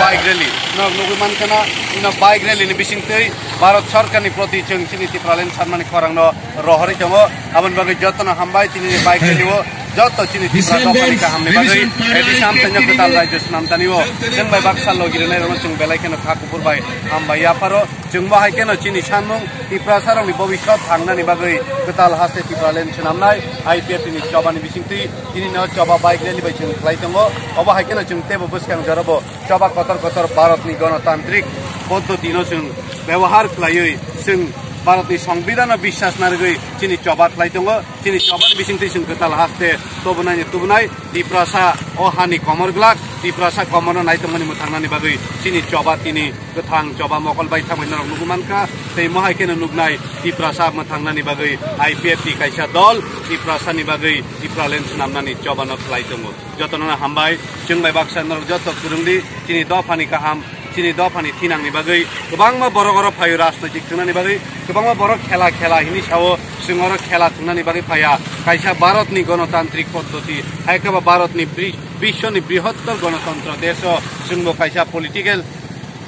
Bike rally नुगु मानखाना bike rally नि बिसिंगतै भारत सरकार नि प्रति जों चिनि तिप्रालेन सानमानि खरांग रहरै दङ आबन बागै जतन हामबाय तिनि बाइक रैली जत चिनि तिप्रा दफानि का हामनि बागै एदिसाम तन्य कताल राज्य सुनामतानि जों बाय बाक्सा लगिरनाय रङ जों बेलायखेनो खाकुपुर बाय हामबाय याफारो जों बाहाय केनो चिनि सानमुं तिप्रा सारंनि भबिष्यत थांनानि बागै कताल हास्ते तिप्रालेन सुनामनाय आईपीएफ नि चबानि बिसिंतै तिनि न चबा बाइक रैली बाय जों खालाय दङ अबाहाय केनो जों तेबो बुसखां जरबो चबा कतर कतर भारतनि गणतान्त्रिक पद्धति न जों व्यवहार खालायै जों भारतनि संविधान विश्वास नारगै चिनि चबा खालाय दङ चिनि चबानि बिसिंतै जों कताल हास्ते तुबनाय तिप्रासा अहानि कमरग्लाक तिप्रासा कमर नायतमनि मुथांनानि बागै चिनि चबा तिनि गोथां चबा मकलबाय थामैना नुगुमानखा तै महायकेनो नुगनाय तिप्रासा मुथांनानि बागै आईपीएफ नि कायसा दल तिप्रासानि बागै तिप्रालेन सुनामनानि चबानो खालाय दङ जतनना हामबाय जों बाय बाक्सा जत खुरुंदि चिनि दफानि काहाम चिनि दफानि थिनांनि बागै गोबांमा बर' फायो राजनैतिक थुंनानि बागै गोबांमा बर' खेला हिनि सावो जोंर खेला थुंनानि बागै फाया कायसा भारतनि गणतान्त्रिक पद्धति हायकाबा भारतनि विश्वनि बृहत्तर गणतन्त्र देश जोंबो कायसा पलिटिकल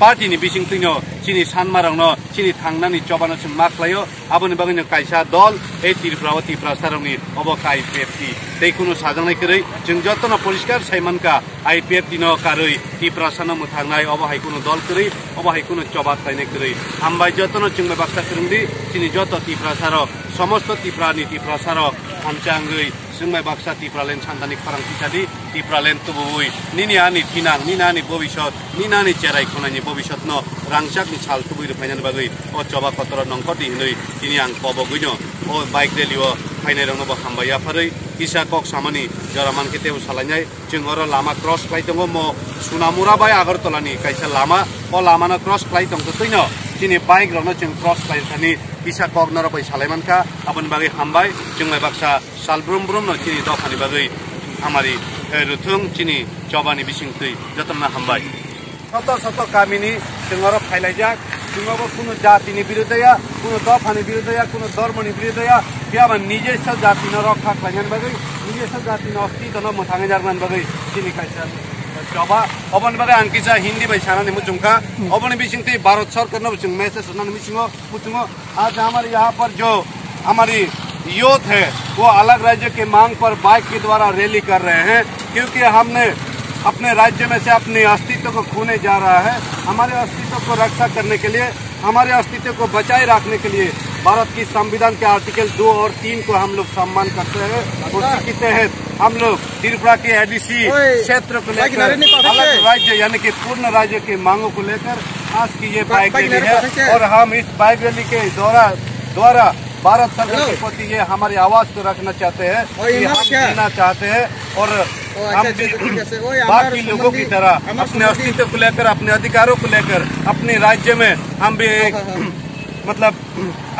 पार्टीनि बिसिंतैनो चिनि सानमारावनो चिनि थांनानि चबानो जों मा खालायो आबोनि बागैनो कायसा दल ए तिप्रा सारंनि अबका आईपीएफ टी दैखुनु साजांनायखै जों जतन परिष्कार साइमानका आईपीएफ टी न कारै तिप्रा सानो मुथांनाय अबहायकुनु दल करै अबहायकुनु चबा खालायनायखै हामबाय जतन जों बाक्सा खुरुंदि चिनि जत तिप्रा सार समस्त तिप्रा सार हामचांगै जोंबाय बाक्सा तिप्रालेन सान्दानि खरां पिसादि तिप्रालेन तुबुय निनियानि थिनां निनानि भबिष्यत निनानि चेराय खुनायनि भबिष्यत न रांसाकनि साल तुबुय फाइनानि बागै अ चबा कतर नंखर दिनै तिनि आं पबगैनो अ बाइक रैलिओ फाइनाय रंनो हामबाय आफारै किसा कक सामानि जरामान केतेउ सालायनाय जों अर लामा क्रस खालाय दङ म सुनामुरा बाय आगरतलानि कायसा लामा अ लामाना क्रस खालाय दङ तैनो चिनि बाइक रंनो जों क्रस खालायथानि किसा कक नर बाय सालायमानखा आबन बागै हामबाय जोंबाय बाक्सा सालब्रुम ब्रुम न चिनि दफानि बागै आमारि रुथुं चिनि चबानि बिसिंतै जतनना हामबाय शत कामिनि जोंर फायलायजाक जोंबो कुनु जातिनि बिरुद्धया कुनु दफानि बिरुद्धया कुनु धर्मनि बिरुद्धया बियाबा निजेस जाति न रक्षा खालायनानि बागै निजेस जाति न अस्तित्व न मुथाङै जारनानि बागै चिनि कायसा चबा अबन बागै आं किसा हिन्दी बाय सानानि मुचुंका अबन बिसिंतै भारत सरकार न जों मेसेज सुनानि मुचुंगो आज हमारे यहाँ पर जो हमारी यूथ है वो अलग राज्य के मांग पर बाइक के द्वारा रैली कर रहे हैं क्योंकि हमने अपने राज्य में से अपने अस्तित्व को खोने जा रहा है। हमारे अस्तित्व को रक्षा करने के लिए हमारे अस्तित्व को बचाए रखने के लिए भारत की संविधान के आर्टिकल 2 और 3 को हम लोग सम्मान करते हैं। उसी के तहत हम लोग त्रिपुरा के एडीसी क्षेत्र को लेकर अलग राज्य यानी कि पूर्ण राज्य के मांगों को लेकर आज की ये बाइक रैली है और हम इस बाइक रैली के द्वारा भारत सरकार के प्रति ये हमारी आवाज को रखना चाहते हैं कि हम जीना चाहते हैं और हम बाकी लोगों की तरह अपने अस्तित्व को लेकर अपने अधिकारों को लेकर अपने राज्य में हम भी मतलब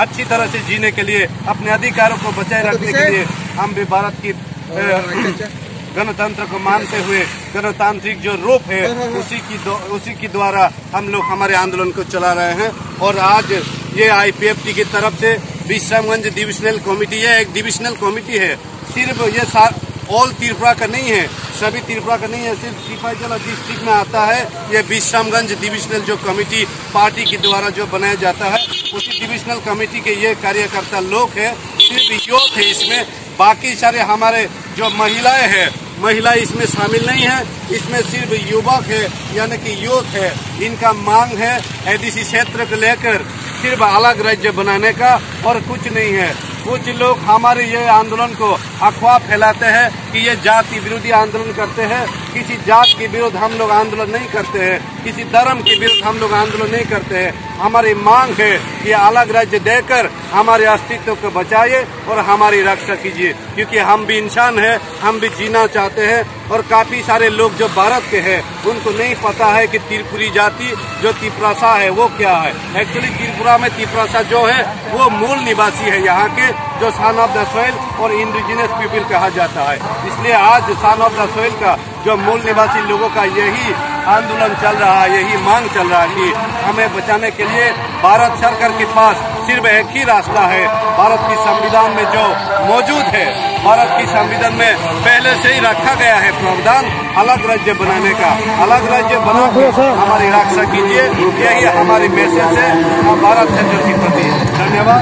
अच्छी तरह से जीने के लिए अपने अधिकारों को बचाए रखने के लिए हम भी भारत की गणतंत्र को मानते हुए गणतांत्रिक जो रूप है उसी की द्वारा हम लोग हमारे आंदोलन को चला रहे हैं। और आज ये आईपीएफटी की तरफ से विश्रामगंज डिविजनल कमेटी, ये एक डिविजनल कमेटी है, सिर्फ ये ऑल त्रिपुरा का नहीं है, सभी त्रिपुरा का नहीं है, सिर्फ सिपाहीजला डिस्ट्रिक्ट में आता है। ये विश्रामगंज डिविजनल जो कमेटी पार्टी के द्वारा जो बनाया जाता है उसी डिविजनल कमेटी के ये कार्यकर्ता लोग है, सिर्फ यूथ है इसमें। बाकी सारे हमारे जो महिलाएं हैं, महिलाएं इसमें शामिल नहीं है, इसमें सिर्फ युवक है यानी कि यूथ है। इनका मांग है एडीसी क्षेत्र को लेकर सिर्फ अलग राज्य बनाने का और कुछ नहीं है। कुछ लोग हमारे ये आंदोलन को अफवाह फैलाते हैं कि ये जाति विरोधी आंदोलन करते हैं। किसी जात के विरुद्ध हम लोग आंदोलन नहीं करते हैं, किसी धर्म के विरुद्ध हम लोग आंदोलन नहीं करते हैं। हमारी मांग है कि अलग राज्य देकर हमारे अस्तित्व को बचाइए और हमारी रक्षा कीजिए, क्योंकि हम भी इंसान हैं, हम भी जीना चाहते हैं। और काफी सारे लोग जो भारत के हैं उनको नहीं पता है कि त्रिपुरी जाति जो तिप्रासा है वो क्या है। एक्चुअली त्रिपुरा में तिप्रासा जो है वो मूल निवासी है यहाँ के, जो सन ऑफ द सॉइल और इंडिजिनस पीपल कहा जाता है। इसलिए आज सन ऑफ द सॉइल का जो मूल निवासी लोगों का यही आंदोलन चल रहा है, यही मांग चल रहा है कि हमें बचाने के लिए भारत सरकार के पास सिर्फ एक ही रास्ता है भारत की संविधान में जो मौजूद है। भारत की संविधान में पहले से ही रखा गया है प्रावधान अलग राज्य बनाने का। अलग राज्य बना हमारी रक्षा कीजिए, यही हमारी मैसेज है भारत सेंटर के प्रति। धन्यवाद।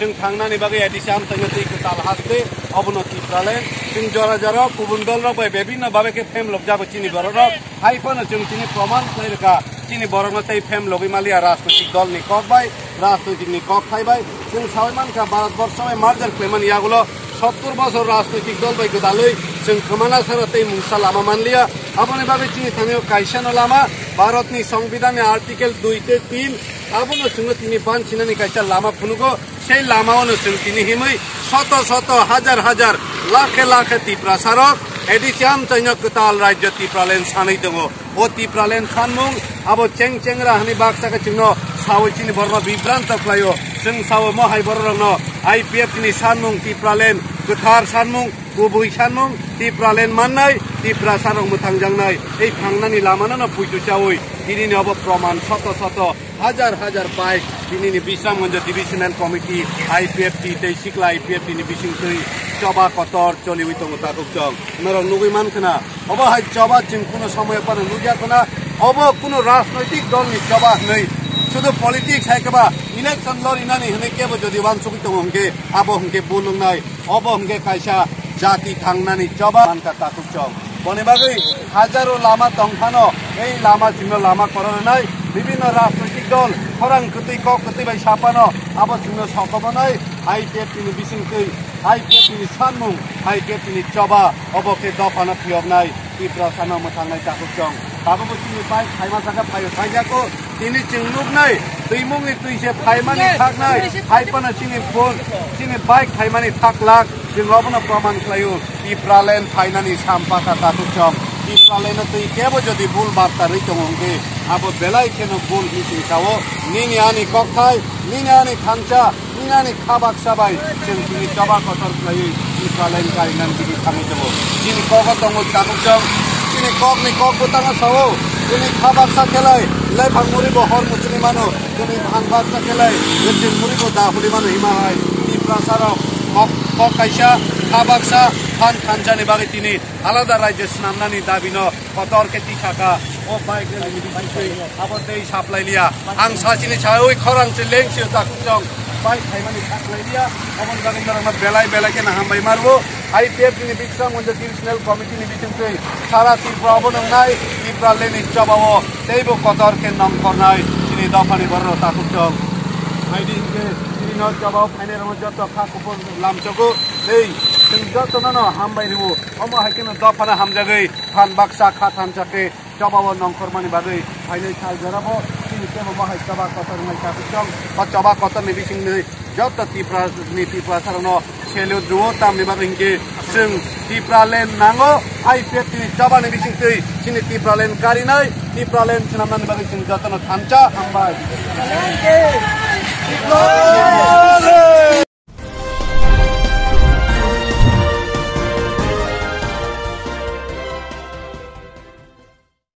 जों थांनानै बागै एडिसाम तंगति कताल हास्ते अवनति प्रालेन जों जरा जरा गुबुन दल रक बेबिन बाबे के फेम लग जाबो चिनि बर रक हाइफन जों चिनि प्रमाण कइरका चिनि बरन तै फेम लबि मालिया राजनीतिक दल नि कक बाय राजनीतिक नि कक खाइबाय जों सावमान का भारत वर्षमै मार्जर क्लेमन यागुलो 70 বছর রাজনৈতিক দল बाय गदालै जों खमाना सरतै मुंसा लामा मानलिया अपने बाबे चिनि थामियो काइसान लामा भारतनि संविधाननि आर्टिकल 2 ते 3 आबनो जोङो तिनि बानसिनानि काइसा लामा फुनुगो সেই লামাওনো जों तिनि हिमै शत शत हजार हजार लाखे लाखे तिप्रा सारक एडिसाम तैनो कताल राज्य तिप्रालेन सानै दङ ओ तिप्रालेन सानमुं आबो चें चेंरा हनि बाक्साका जोंनो सावैचिनि बर्न बिभ्रान्त खालायो जों सावो महाय बररनो आईपीएफ नि सानमुं तिप्रालेन गोथार सानमुं गुबै सानमुं तिप्रालेन माननाय तिप्रा सारक मोथांजांनाय এই थांनानि लामानो फुइतु चावै दिनिनि अब प्रमाण शत शत हजार हजार बाइक दिनिनि बिश्रामगंज डिविजनल कमिटी आईपीएफ टी तै सिक्ला आईपीएफ नि बिसिंथै चबा कतर चलिवि दङ ताकुकजों नरं नुगैमान खोना अब हाय चबा जों कुनो समय पर नुजा खोना अब कुनो राजनैतिक दलनि चबा नै शुद्ध पॉलिटिक्स है के बा इलेक्शन लरिनानि हने केबो जदि वानसुक दङ हमके अब हमके बोलुंनाय अब हमके काइसा जाति थांनानि चबा मानका ताकुकजों बने बागै हाजारो लामा तंखानो এই लामा जोंनो लामा करनाय विभिन्न राजनैतिक दल खरां कतै क कतै बाय सापानो अब जोंनो सकबनाय आईपीएफ नि बिसिंथै आईपीएफ नि सानमुं आईपीएफ नि चबा अबके दफाना फियबनाय तिप्रा साना मोथांनाय ताकुकजों बाबो चिनि बाय फाइमा जागा फायो फाइजाको तिनि चिंलुबनाय दैमुंनि तुइसे फाइमानि थाकनाय फाइपना चिनि फोन चिनि बाइक फाइमानि थाक लाख जों अबनो प्रमाण खालायो तिप्रालेन फाइनानि सामपाका ताकुकजों तिप्रालेन तै केबो जदि बुल बार्ता रै दङंगे अब बेलाय केनो बुल मिटिं सावो निनियानि कक्थाय निनियानि खानचा निनियानि खाबाक साबाय जों तिनि चबा कतर खालायो तिप्रालेन गायनान बिदि थाङै दङ जिनि कक दङ ताकुकजों जिनि ककनि कक बोताङा सावो जिनि खाबाक सा खेलाय लाइफां मुरिबो हर मुचुनि मानो जिनि भांबाक सा खेलाय जिनि मुरिबो दाहुलि मानो हिमाहाय तिप्रा सारक कक काइसा खाबाकसा फान खानजानि बागै तिनि आलादा राज्य स्नामनानि दाबिनो कतर केति थाका ओ बाइक रेलि बाइकै अब दै साप्लाइलिया आं साचिनि सावै खरांसे लेंसि ताकुकजों बाइक थाइमानि साप्लाइलिया अबन बागै नरमा बेलाय बेलाय के हामबाय मारबो आईपीएफ नि बिश्रामगंज डिविजनल कमिटी नि बिथिंथै सारा तिप्रा अबनंनाय तिप्रालेनि चबाओ दैबो कतर के नाम करनाय तिनि दफानि बररो ताकुकजों आइदि के तिनि चबाओ फाइनेर जत खाकुपन लामचको दै जों जतनानो हामबाय रिबो अमा हायकेनो दफाना हामजागै फान बाक्सा खाथान जाके चबाओ नंखरमानि बागै फाइनै साल जराबो तिनि केबो बाहाय चबा कतर नै ताकुकजों अ चबा कतर नि बिसिंनि जत तिप्रा सारनो सेलो दुओ तामनि बागै हिंके जों टिप्रालेन नांगौ आइपिएफ नि जाबानि बिसिंतै सिनि टिप्रालेन कारिनाय टिप्रालेन सिनामनानि बागै जों जतन थामचा हामबाय